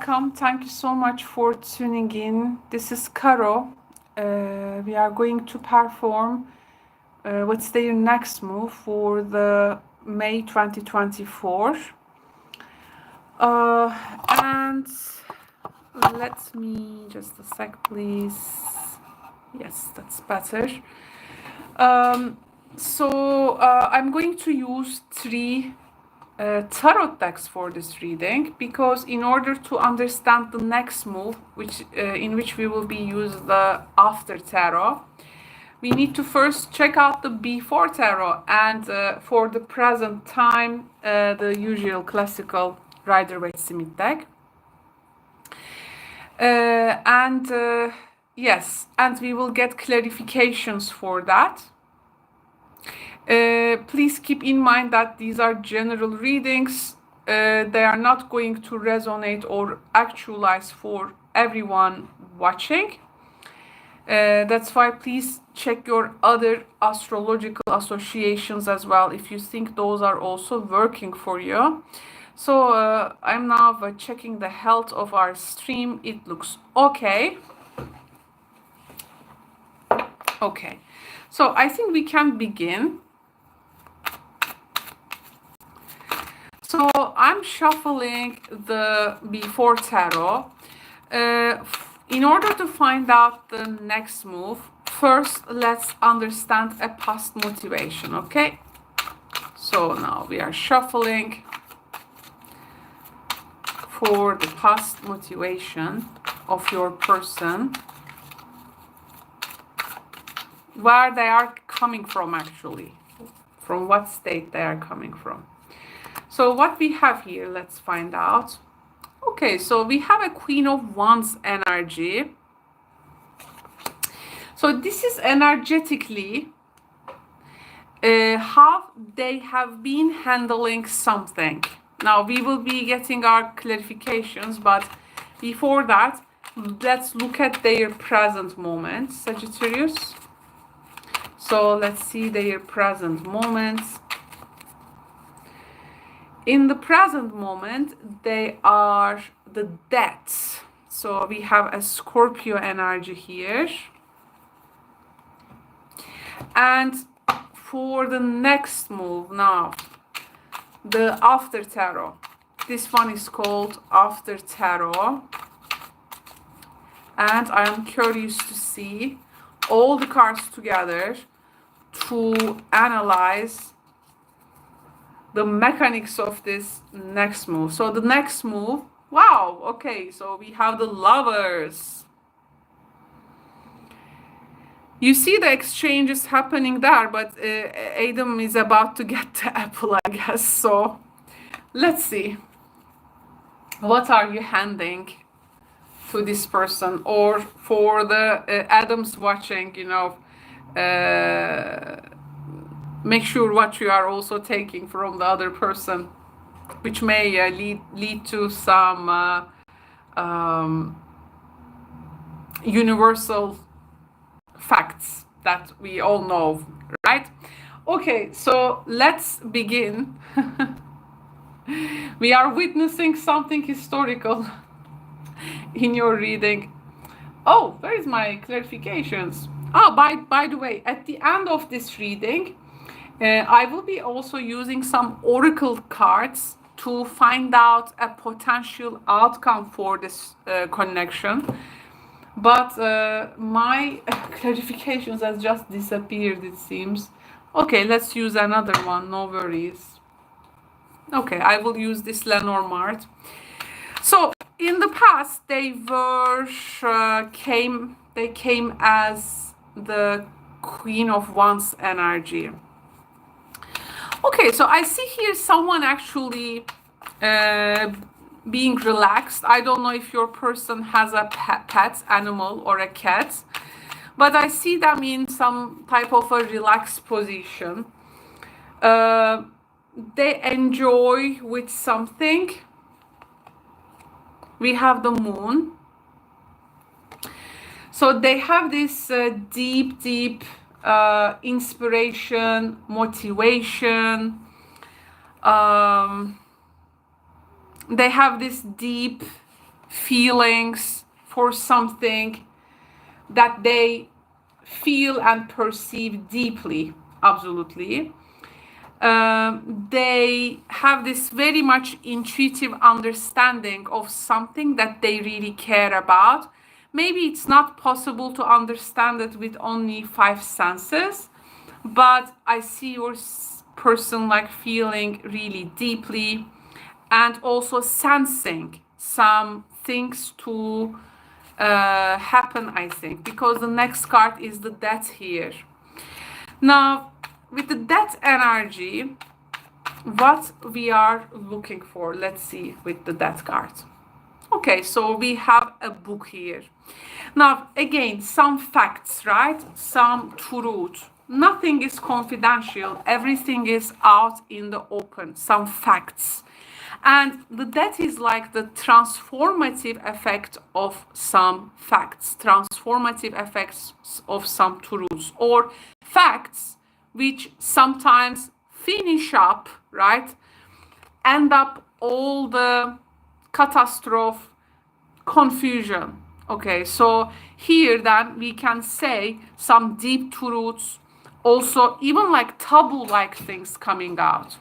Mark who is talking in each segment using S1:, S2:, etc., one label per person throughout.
S1: welcome. Thank you so much for tuning in. This is Caro. We are going to perform what's their next move for the May 2024. And let me just a sec, please. Yes, that's better. I'm going to use three tarot decks for this reading, because in order to understand the next move, in which we will be using the after tarot, we need to first check out the before tarot and for the present time the usual classical Rider-Waite-Smith deck. Yes, and we will get clarifications for that. Please keep in mind that these are general readings. They are not going to resonate or actualize for everyone watching. That's why please check your other astrological associations as well if you think those are also working for you. So I'm now checking the health of our stream. It looks okay. Okay, so I think we can begin. So I'm shuffling the before tarot. In order to find out the next move, first let's understand a past motivation, okay? So now we are shuffling for the past motivation of your person, where they are coming from actually, from what state they are coming from. So what we have here, let's find out. Okay, so we have a Queen of Wands energy. So this is energetically how they have been handling something. Now we will be getting our clarifications, but before that, let's look at their present moment, Sagittarius. So let's see their present moments. In the present moment, they are the Death. So we have a Scorpio energy here. And for the next move now, the after tarot. This one is called after tarot. And I am curious to see all the cards together to analyze the mechanics of this next move. So the next move, wow, okay, so we have the Lovers. You see the exchanges happening there, but Adam is about to get the apple, I guess. So let's see. What are you handing to this person? Or for the Adams watching, you know, make sure what you are also taking from the other person, which may lead to some universal facts that we all know, right? Okay, so let's begin. We are witnessing something historical in your reading. Oh, where is my clarifications? Oh, by the way, at the end of this reading, I will be also using some oracle cards to find out a potential outcome for this connection. But my clarifications has just disappeared, it seems. Okay, let's use another one, no worries. Okay, I will use this Lenormand. So in the past, they came as the Queen of Wands energy. Okay, so I see here someone actually being relaxed. I don't know if your person has a pet animal or a cat, but I see them in some type of a relaxed position. They enjoy with something. We have the Moon. So they have this deep inspiration, motivation. They have this deep feelings for something that they feel and perceive deeply. Absolutely. They have this very much intuitive understanding of something that they really care about. Maybe it's not possible to understand it with only 5 senses, but I see your person like feeling really deeply and also sensing some things to happen, I think, because the next card is the Death here. Now, with the Death energy, what we are looking for, let's see with the Death card. Okay, so we have a book here. Now, again, some facts, right? Some truth. Nothing is confidential. Everything is out in the open. Some facts. And the Death is like the transformative effect of some facts, transformative effects of some truths, or facts which sometimes finish up, right? End up all the catastrophe, confusion. Okay, so here then we can say some deep truths, also even like taboo-like things coming out,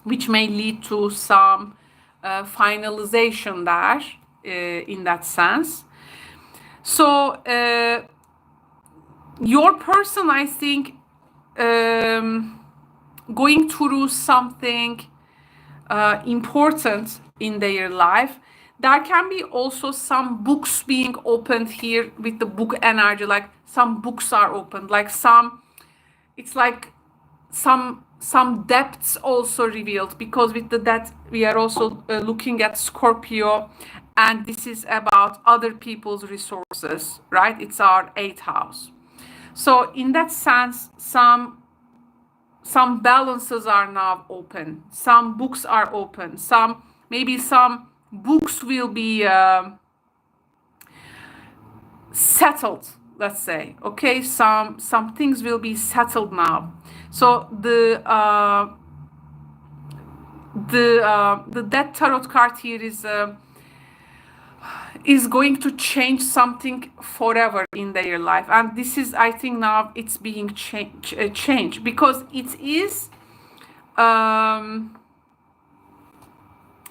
S1: which may lead to some finalization there in that sense. So your person, I think, going through something important in their life. There can be also some books being opened here with the book energy, like some books are opened, like some, it's like some depths also revealed, because with the Death we are also looking at Scorpio, and this is about other people's resources, right? It's our 8th house. So in that sense, some balances are now open, some books are open, maybe some books will be settled, let's say. Okay, some things will be settled now. So the Death tarot card here is going to change something forever in their life, and this is, I think, now it's being changed, because it is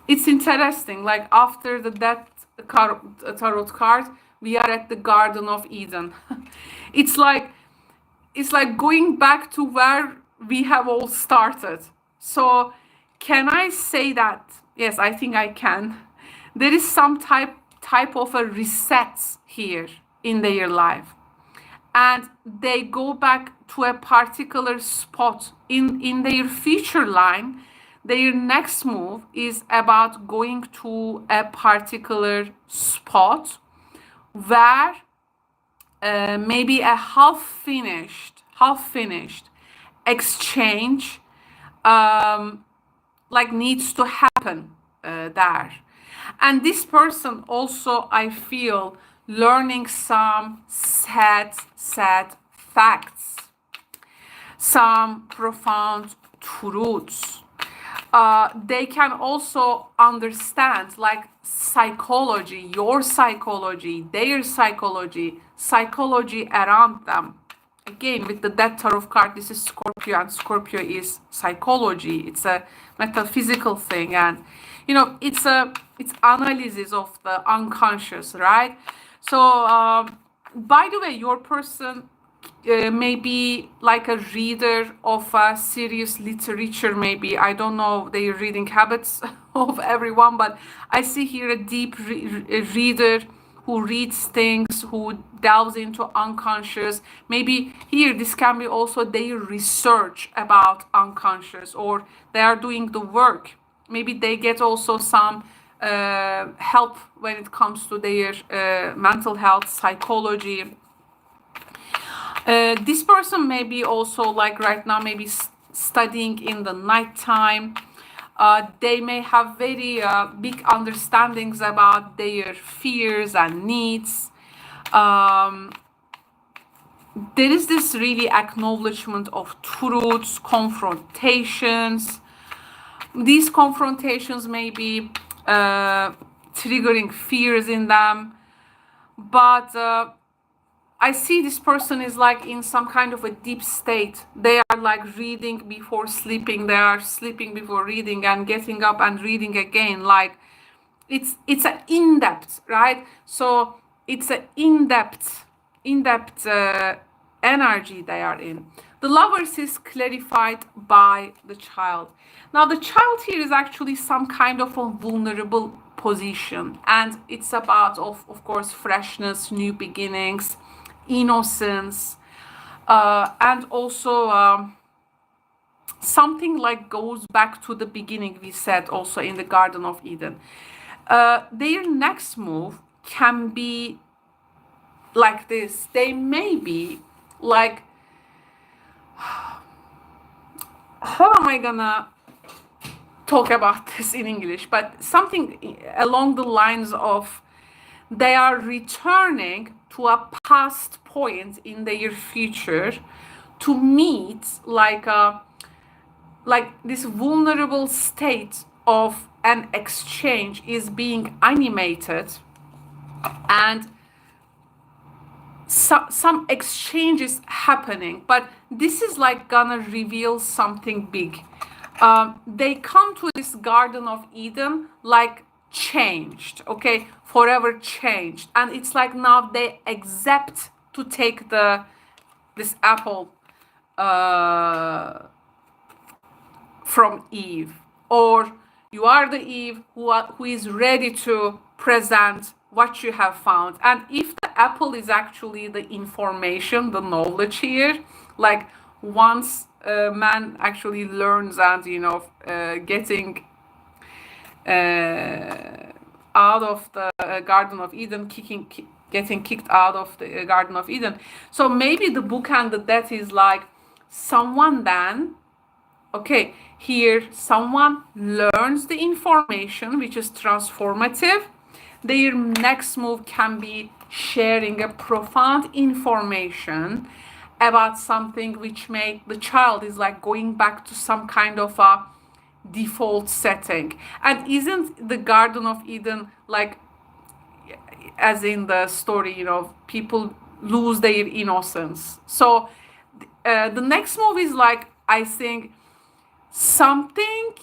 S1: it's interesting, like after the Death tarot card we are at the Garden of Eden. it's like going back to where we have all started. So can I say that? Yes, I think I can. There is some type of a reset here in their life, and they go back to a particular spot in their future line. Their next move is about going to a particular spot where maybe a half finished exchange like needs to happen there. And this person also, I feel, learning some sad facts, some profound truths. They can also understand like psychology, your psychology, their psychology around them. Again, with the Death tarot card, this is Scorpio, and Scorpio is psychology. It's a metaphysical thing, and you know, it's analysis of the unconscious, right? So by the way, your person may be like a reader of serious literature, maybe. I don't know their reading habits of everyone, but I see here a deep reader who reads things, who delves into unconscious. Maybe here this can be also their research about unconscious, or they are doing the work. Maybe they get also some help when it comes to their mental health, psychology. This person may be also like right now maybe studying in the nighttime. They may have very big understandings about their fears and needs. There is this really acknowledgement of truths, confrontations. These confrontations may be triggering fears in them. But I see this person is like in some kind of a deep state. They are like reading before sleeping. They are sleeping before reading and getting up and reading again. Like it's an in-depth, right? So it's an in-depth energy they are in. The Lovers is clarified by the Child. Now the Child here is actually some kind of a vulnerable position, and it's about of course freshness, new beginnings, innocence, and also something like goes back to the beginning, we said also in the Garden of Eden. Their next move can be like this. They may be like, how am I gonna talk about this in English, but something along the lines of they are returning to a past point in their future to meet like this vulnerable state of an exchange is being animated, and some exchange is happening, but this is like gonna reveal something big. They come to this Garden of Eden like changed, okay, forever changed, and it's like now they accept to take this apple from Eve, or you are the Eve who is ready to present what you have found. And if the apple is actually the information, the knowledge here, like once man actually learns and getting out of the Garden of Eden, getting kicked out of the Garden of Eden. So maybe the book and the death is like someone then, okay, here someone learns the information which is transformative. Their next move can be sharing a profound information about something which the child is like going back to some kind of a default setting. And isn't the Garden of Eden like, as in the story, people lose their innocence? So the next move is like, I think something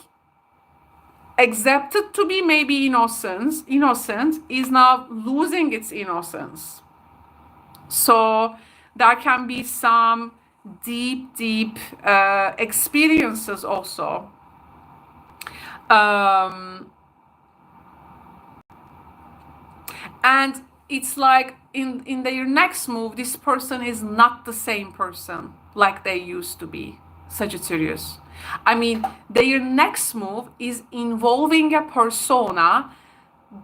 S1: accepted to be maybe innocent is now losing its innocence. So there can be some deep experiences also. And it's like in their next move, this person is not the same person like they used to be, Sagittarius. I mean, their next move is involving a persona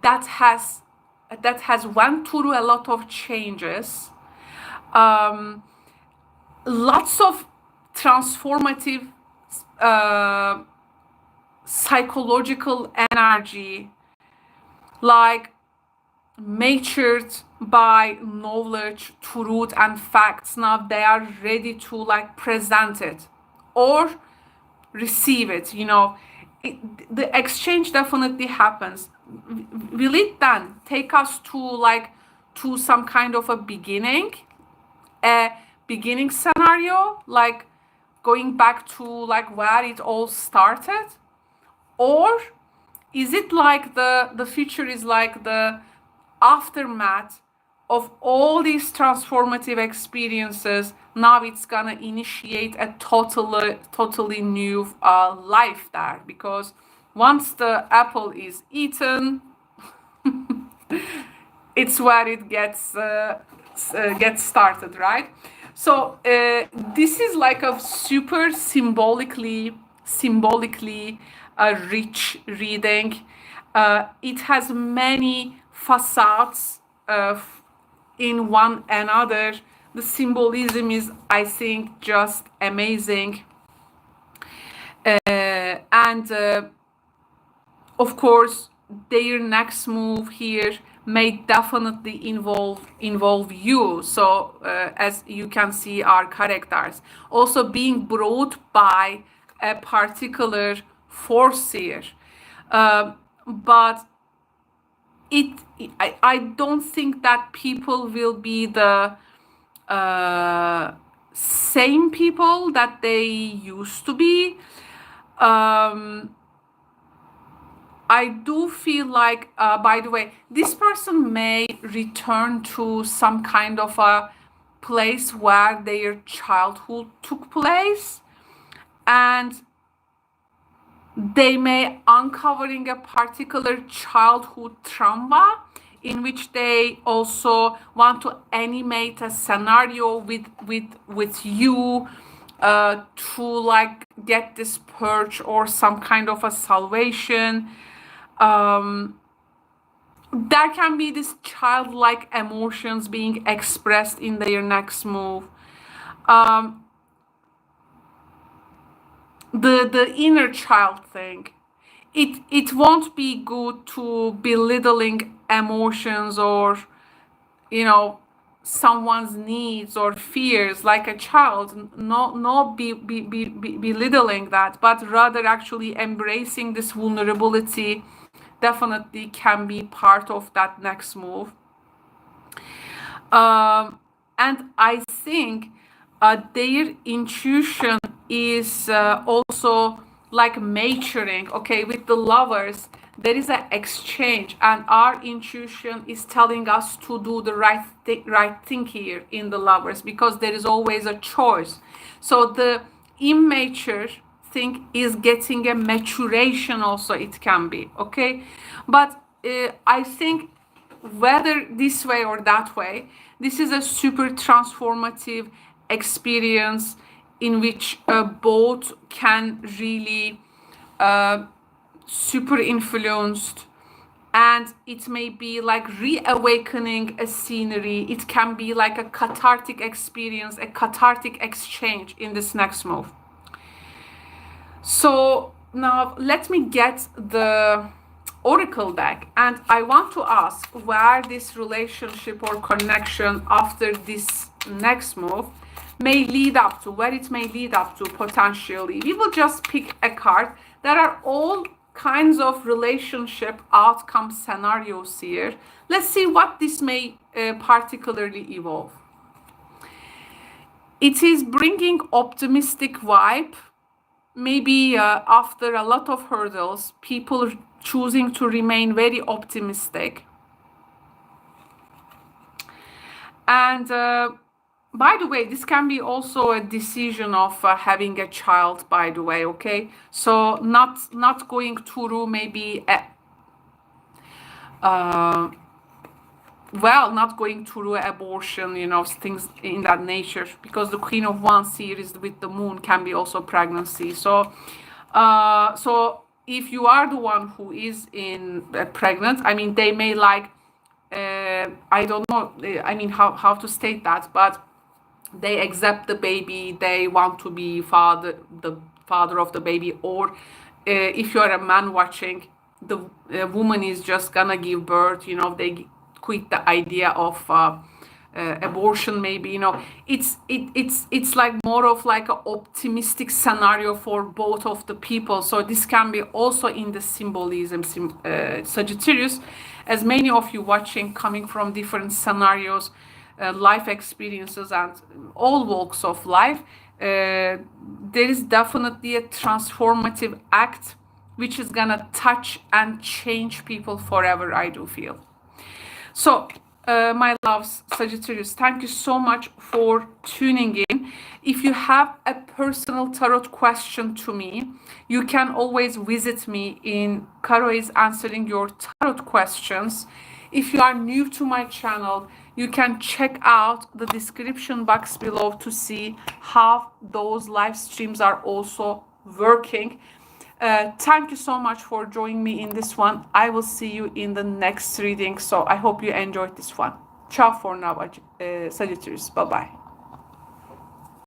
S1: that has went through a lot of changes, lots of transformative psychological energy, like matured by knowledge, truth, and facts. Now they are ready to like present it or receive it. The exchange definitely happens. Will it then take us to some kind of a beginning scenario, like going back to like where it all started? Or is it like the future is like the aftermath of all these transformative experiences? Now it's gonna initiate a totally new life there, because once the apple is eaten, it's where it gets started, right? So this is like a super symbolically rich reading. It has many facets in one another. The symbolism is, I think, just amazing. And of course, their next move here may definitely involve you. So as you can see, our characters also being brought by a particular force here. But I don't think that people will be the same people that they used to be. I do feel like, by the way, this person may return to some kind of a place where their childhood took place, and they may uncovering a particular childhood trauma in which they also want to animate a scenario with you to like get this purge or some kind of a salvation. There can be this childlike emotions being expressed in their next move. The inner child thing, it won't be good to belittling emotions or, you know, someone's needs or fears like a child. No belittling that, but rather actually embracing this vulnerability definitely can be part of that next move. And I think their intuition is also like maturing. Okay, with the Lovers, there is an exchange, and our intuition is telling us to do the right thing here in the Lovers, because there is always a choice. So the immature thing is getting a maturation also, it can be, okay? But I think whether this way or that way, this is a super transformative experience in which both can really super influenced, and it may be like reawakening a scenery. It can be like a cathartic experience, a cathartic exchange in this next move. So now let me get the oracle deck, and I want to ask where this relationship or connection after this next move may lead up to, where it may lead up to potentially. We will just pick a card. There are all kinds of relationship outcome scenarios here. Let's see what this may particularly evolve. It is bringing optimistic vibe. Maybe after a lot of hurdles, people choosing to remain very optimistic. And by the way, this can be also a decision of having a child, by the way, okay? So not going through maybe well, not going through abortion, you know, things in that nature, because the Queen of Wands here is with the moon, can be also pregnancy. So so if you are the one who is in pregnant, I mean, they may like I don't know, I mean how to state that, but they accept the baby, they want to be the father of the baby. Or if you are a man watching, the woman is just gonna give birth, you know, they quit the idea of abortion, maybe, you know. It's like more of like an optimistic scenario for both of the people. So this can be also in the symbolism, Sagittarius, as many of you watching coming from different scenarios, life experiences, and all walks of life, there is definitely a transformative act which is gonna touch and change people forever, I do feel. So my loves, Sagittarius, thank you so much for tuning in. If you have a personal tarot question to me, you can always visit me in Caro is Answering Your Tarot Questions. If you are new to my channel, you can check out the description box below to see how those live streams are also working. Thank you so much for joining me in this one. I will see you in the next reading. So I hope you enjoyed this one. Ciao for now, Sagittarius. Bye-bye.